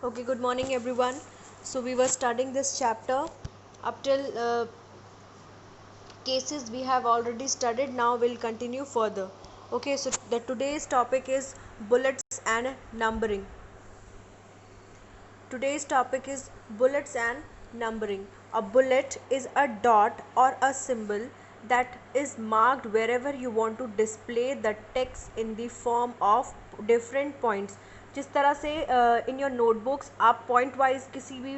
Okay, good morning everyone. So we were studying this chapter up till cases we have already studied. Now we'll continue further. Okay, so the today's topic is bullets and numbering. Today's topic is bullets and numbering. A bullet is a dot or a symbol that is marked wherever you want to display the text in the form of different points. जिस तरह से in your notebooks आप point wise किसी भी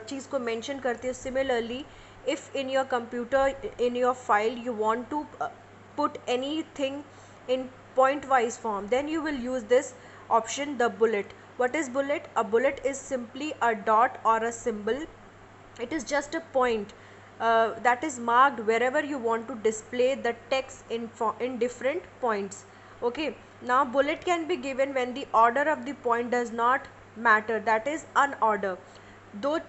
चीज़ को mention करते हो, similarly if in your computer in your file you want to put anything in point wise form, then you will use this option, the bullet. What is bullet? A bullet is simply a dot or a symbol. It is just a point that is marked wherever you want to display the text in different points. Okay, now bullet can be given when the order of the point does not matter, that is unorder. Though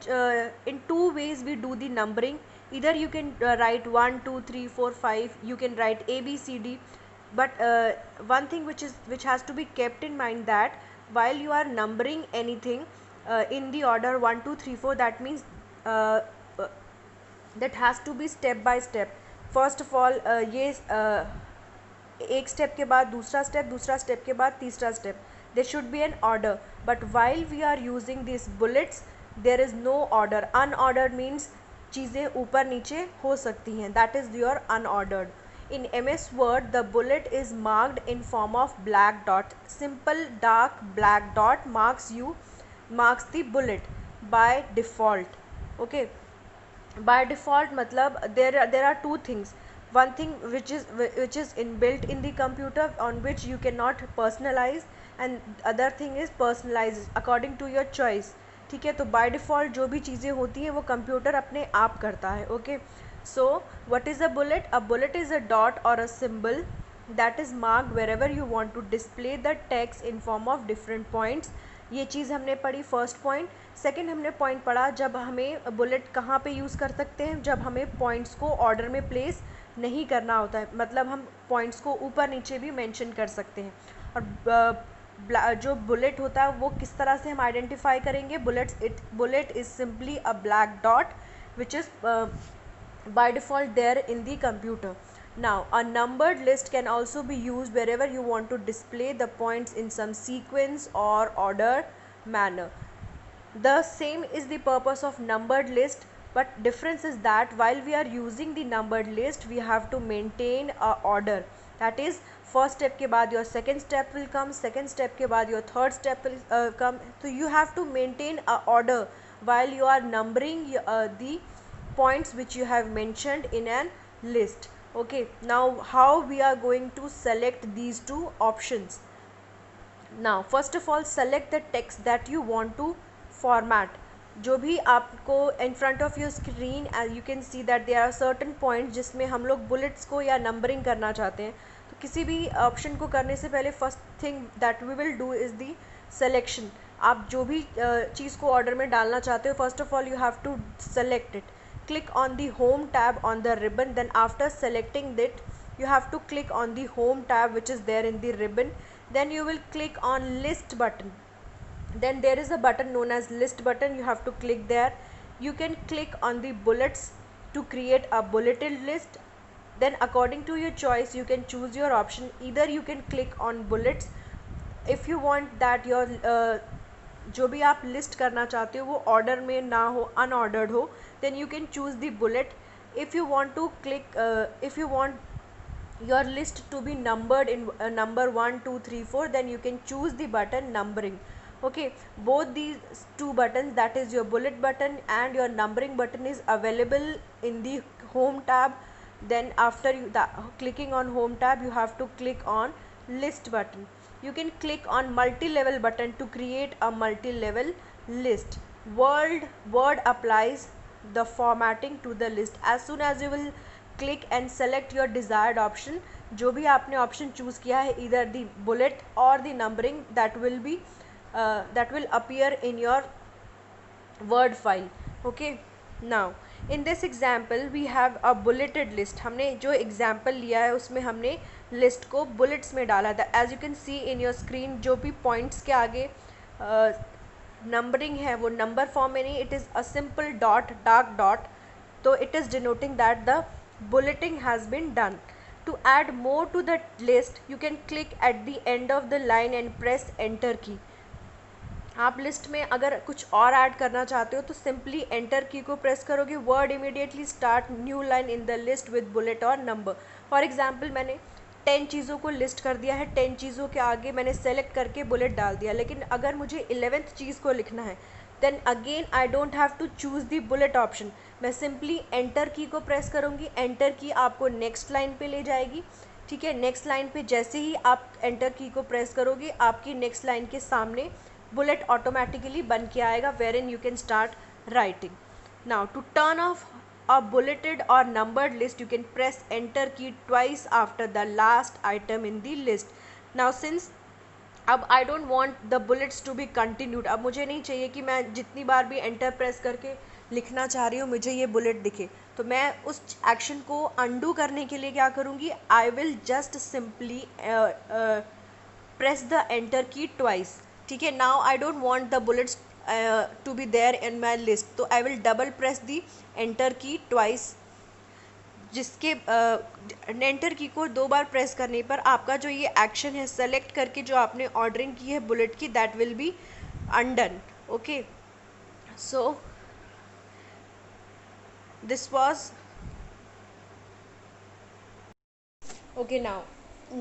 in two ways we do the numbering. Either you can write 1 2 3 4 5, you can write a b c d, but one thing which has to be kept in mind, that while you are numbering anything in the order 1 2 3 4, that means uh, uh, that has to be step by step. First of all ये एक step के बाद दूसरा step के बाद तीसरा step, there should be an order. But while we are using this bullets there is no order. Unordered means चीज़ें ऊपर नीचे हो सकती हैं, that is your unordered. In MS Word, the bullet is marked in form of black dot. Simple dark black dot marks the bullet by default. Okay, by default matlab there are two things. One thing which is inbuilt in the computer, on which you cannot personalize, and other thing is personalized according to your choice. ठीक है, तो by default जो भी चीज़ें होती हैं वो computer अपने आप करता है. Okay, so what is a bullet? A bullet is a dot और a symbol that is marked wherever you want to display the text in form of different points. ये चीज़ हमने पढ़ी फर्स्ट पॉइंट. सेकंड हमने point पढ़ा जब हमें bullet कहाँ पे यूज़ कर सकते हैं, जब हमें पॉइंट्स को ऑर्डर में प्लेस नहीं करना होता है, मतलब हम पॉइंट्स को ऊपर नीचे भी मेंशन कर सकते हैं. और जो बुलेट होता है वो किस तरह से हम आइडेंटिफाई करेंगे? Bullet is simply a black dot which is by default there in the computer. Now a numbered list can also be used wherever you want to display the points in some sequence or order manner. The same is the purpose of numbered list, but difference is that while we are using the numbered list we have to maintain a order. That is, first step के बाद your second step will come, second step के बाद your third step will come. So you have to maintain a order while you are numbering the points which you have mentioned in an list. Okay, now how we are going to select these two options? Now first of all, select the text that you want to format. जो भी आपको in front of your screen, as you can see that there are certain points जिसमें हम लोग bullets को या numbering करना चाहते हैं. तो किसी भी ऑप्शन को करने से पहले first thing that we will do is the selection. आप जो भी चीज़ को ऑर्डर में डालना चाहते हो, first of all you have to select it. Click on the home tab on the ribbon, then after selecting it you have to click on the home tab which is there in the ribbon. Then you will click on list button. Then there is a button known as list button, you have to click there. You can click on the bullets to create a bulleted list. Then according to your choice you can choose your option. Either you can click on bullets if you want that your जो भी आप list करना चाहते हो वो order में ना हो, अनऑर्डर्ड हो, then you can choose the bullet. If you want to click if you want your list to be numbered in number 1 2 3 4, then you can choose the button numbering. Okay, both these two buttons, that is your bullet button and your numbering button, is available in the home tab. Then after clicking on home tab you have to click on list button. You can click on multi-level button to create a multi-level list. Word applies the formatting to the list. As soon as you will click and select your desired option, जो भी आपने option choose किया है, either the bullet or the numbering, that will appear in your word file. Okay, now in this example we have a bulleted list. हमने जो example लिया है उसमें हमने list को bullets में डाला था. As you can see in your screen, जो भी points के आगे नंबरिंग है वो नंबर फॉर्म में नहीं, it is a simple dot, dark dot, तो it is denoting that the bulleting has been done. To add more to the list, you can click at the end of the line and press enter key. आप list में अगर कुछ और add करना चाहते हो तो सिंपली एंटर की को प्रेस करोगे, word immediately start new line in the list with bullet और नंबर. फॉर एग्जांपल मैंने 10 चीज़ों को लिस्ट कर दिया है, 10 चीज़ों के आगे मैंने सेलेक्ट करके बुलेट डाल दिया, लेकिन अगर मुझे 11th चीज़ को लिखना है then again I don't have to choose the bullet option. मैं सिंपली एंटर की को प्रेस करूँगी, एंटर की आपको नेक्स्ट लाइन पे ले जाएगी. ठीक है, नेक्स्ट लाइन पे जैसे ही आप एंटर की को प्रेस करोगे आपकी नेक्स्ट लाइन के सामने bullet automatically बन के आएगा wherein you can start writing. Now to turn off a bulleted or numbered list you can press enter key twice after the last item in the list. Now since अब I don't want the bullets to be continued, अब मुझे नहीं चाहिए कि मैं जितनी बार भी enter press करके लिखना चाह रही हूँ मुझे ये बुलेट दिखे, तो मैं उस एक्शन को अनडू करने के लिए क्या करूँगी, I will just simply press the enter key twice. ठीक है, now I don't want the bullets to be there in my list, तो I will double press the enter key twice, जिसके एंटर की को 2 बार press करने पर आपका जो ये एक्शन है सेलेक्ट करके जो आपने ऑर्डरिंग की है बुलेट की, that will be undone. Okay, so this was okay.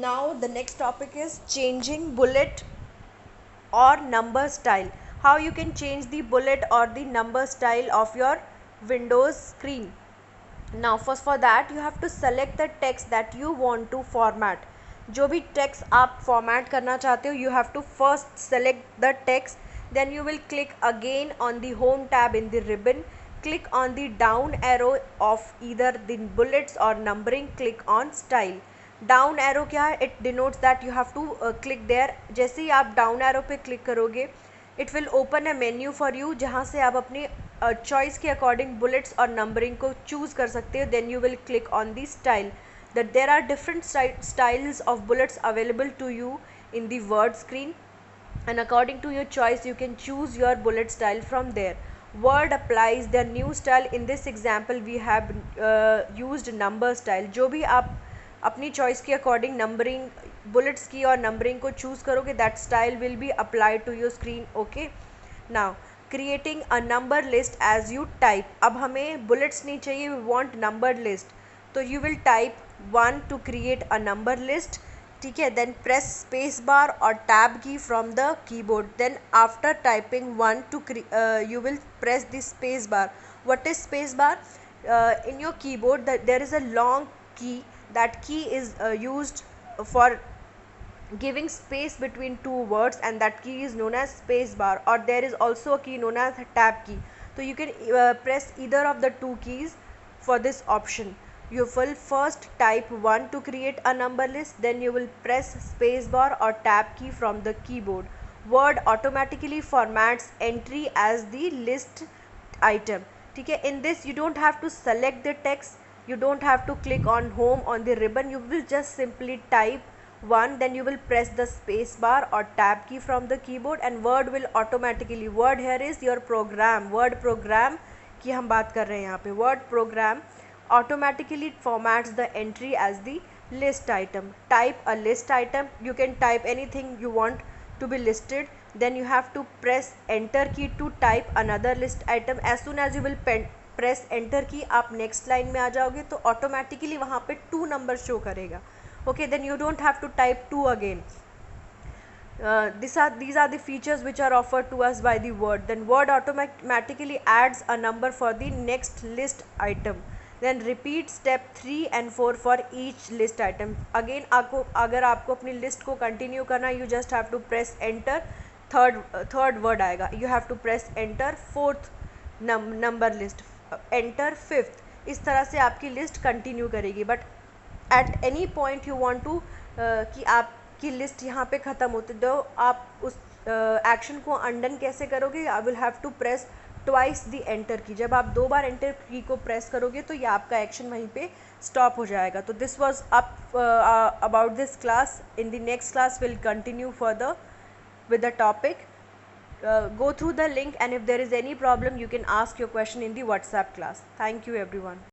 Now the next topic is changing bullet or number style. How you can change the bullet or the number style of your Windows screen. Now first for that you have to select the text that you want to format. जो भी text आप format करना चाहते हो, you have to first select the text, then you will click again on the home tab in the ribbon, click on the down arrow of either the bullets or numbering, click on style. Down arrow क्या है, it denotes that you have to click there. जैसे ही आप down arrow पे click करोगे it will open a menu for you जहाँ से आप अपनी चॉइस के अकॉर्डिंग बुलेट्स और नंबरिंग को चूज़ कर सकते हो. Then you will click on the style, that there are different styles of bullets available to you in the word screen, and according to your choice you can choose your bullet style from there. Word applies the new style. In this example we have used number style. जो भी आप अपनी choice के according numbering bullets की और numbering को choose करोगे that style will be applied to your screen. Okay, now creating a number list as you type. अब हमें बुलेट्स नहीं चाहिए, वी वांट नंबर लिस्ट, तो you will type 1 to create a number list. ठीक है, देन press space bar और tab key from the keyboard. Then after typing 1 to you will press the space bar. What is space bar? in your keyboard there is a long key. That key is used for giving space between two words, and that key is known as space bar, or there is also a key known as tab key. So you can press either of the two keys for this option. You will first type 1 to create a number list, then you will press space bar or tab key from the keyboard. Word automatically formats entry as the list item. ठीक है, in this you don't have to select the text, you don't have to click on home on the ribbon, you will just simply type 1, then you will press the space bar or tab key from the keyboard and word will automatically, word here is your program, word program की हम बात कर रहे हैं यहाँ पे. word program automatically formats the entry as the list item. Type a list item, you can type anything you want to be listed, then you have to press enter key to type another list item. As soon as you will press enter की आप next line में आ जाओगे तो automatically वहाँ पे 2 number show करेगा. Okay, then you don't have to type 2 again. these are the features which are offered to us by the word. Then word automatically adds a number for the next list item. Then repeat step 3 and 4 for each list item. Again आपको अगर आपको अपनी list को continue करना, you just have to press enter. Third word आएगा, you have to press enter. Fourth number list, enter fifth. इस तरह से आपकी लिस्ट कंटिन्यू करेगी. But at any point you want to कि आपकी लिस्ट यहाँ पे ख़त्म होती, तो आप उस एक्शन को अनडन कैसे करोगे? I will have to press twice the enter key. जब आप 2 बार एंटर की को प्रेस करोगे तो ये आपका एक्शन वहीं पे स्टॉप हो जाएगा. तो this was up about this class. In the next class will continue further with the topic. go through the link, and if there is any problem you can ask your question in the WhatsApp class. Thank you everyone.